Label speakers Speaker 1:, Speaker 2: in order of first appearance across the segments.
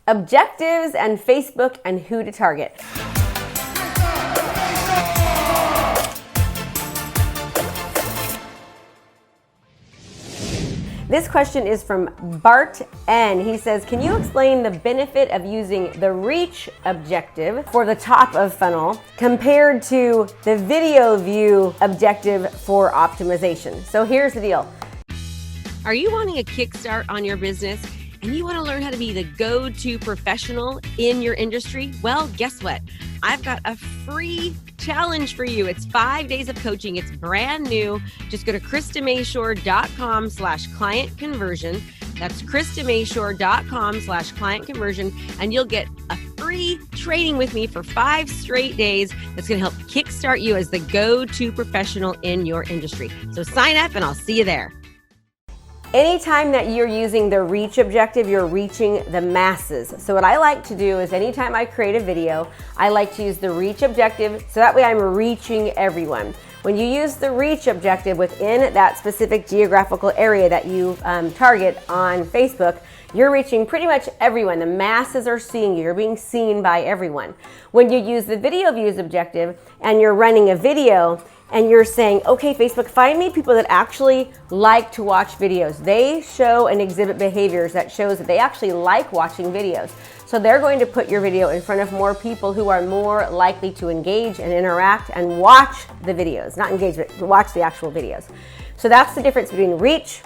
Speaker 1: objectives and Facebook and who to target. This question is from Bart N. He says, can you explain the benefit of using the reach objective for the top of funnel compared to the video view objective for optimization? So here's the deal.
Speaker 2: Are you wanting a kickstart on your business and you want to learn how to be the go-to professional in your industry? Well, guess what? I've got a free challenge for you. It's 5 days of coaching. It's brand new. Just go to KristaMashore.com/client conversion. That's KristaMashore.com/client conversion. And you'll get a free training with me for 5 straight days that's going to help kickstart you as the go-to professional in your industry. So sign up and I'll see you there.
Speaker 1: Anytime that you're using the reach objective, you're reaching the masses. So what I like to do is anytime I create a video, I like to use the reach objective so that way I'm reaching everyone. When you use the reach objective within that specific geographical area that you target on Facebook, you're reaching pretty much everyone. The masses are seeing you. You're being seen by everyone. When you use the video views objective and you're running a video, and you're saying, okay, Facebook, find me people that actually like to watch videos. They show and exhibit behaviors that shows that they actually like watching videos. So they're going to put your video in front of more people who are more likely to engage and interact and watch the videos. Not engage, but watch the actual videos. So that's the difference between reach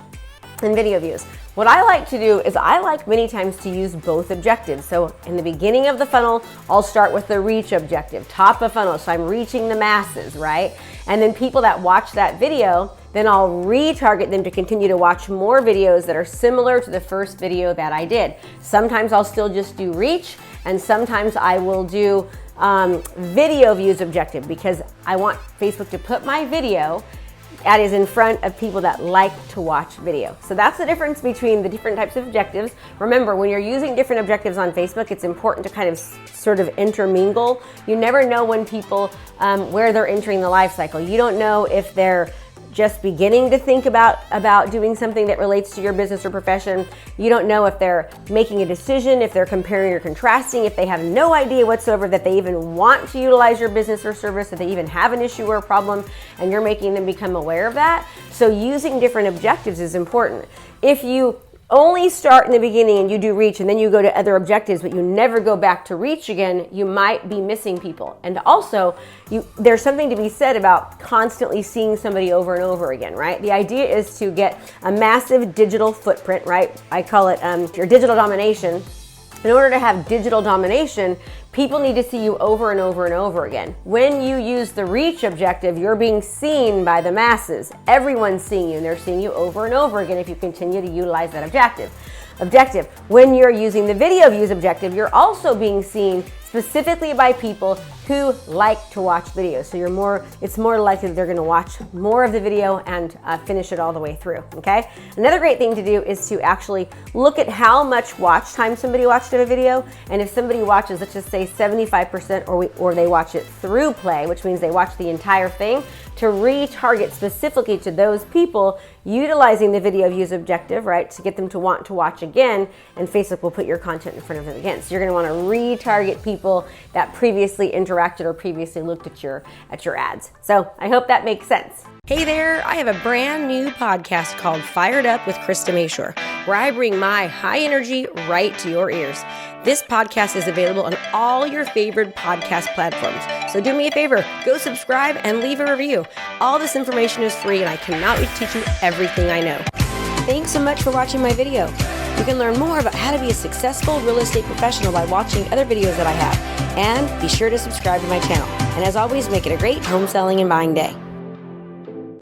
Speaker 1: and video views. What I like to do is I like many times to use both objectives. So in the beginning of the funnel, I'll start with the reach objective, top of funnel. So I'm reaching the masses, right? And then people that watch that video, then I'll retarget them to continue to watch more videos that are similar to the first video that I did. Sometimes I'll still just do reach, and sometimes I will do video views objective because I want Facebook to put my video that is in front of people that like to watch video. So that's the difference between the different types of objectives. Remember, when you're using different objectives on Facebook, it's important to kind of sort of intermingle. You never know when people, where they're entering the life cycle. You don't know if they're just beginning to think about doing something that relates to your business or profession. You don't know if they're making a decision, if they're comparing or contrasting, if they have no idea whatsoever that they even want to utilize your business or service, if they even have an issue or a problem, and you're making them become aware of that. So using different objectives is important. If you only start in the beginning and you do reach and then you go to other objectives, but you never go back to reach again, you might be missing people. And also, there's something to be said about constantly seeing somebody over and over again, right? The idea is to get a massive digital footprint, right? I call it your digital domination. In order to have digital domination, people need to see you over and over and over again. When you use the reach objective, you're being seen by the masses. Everyone's seeing you, and they're seeing you over and over again if you continue to utilize that objective. When you're using the video views objective, you're also being seen specifically by people who like to watch videos. So it's more likely that they're going to watch more of the video and finish it all the way through, okay? Another great thing to do is to actually look at how much watch time somebody watched of a video, and if somebody watches, let's just say 75% or they watch it through play, which means they watch the entire thing, to retarget specifically to those people utilizing the video views objective, right, to get them to want to watch again, and Facebook will put your content in front of them again. So you're going to want to retarget people that previously interacted or previously looked at your ads. So I hope that makes sense.
Speaker 2: Hey there, I have a brand new podcast called Fired Up with Krista Mashore, where I bring my high energy right to your ears. This podcast is available on all your favorite podcast platforms. So do me a favor, go subscribe and leave a review. All this information is free and I cannot wait to teach you everything I know. Thanks so much for watching my video. You can learn more about how to be a successful real estate professional by watching other videos that I have. And be sure to subscribe to my channel. And as always, make it a great home selling and buying day.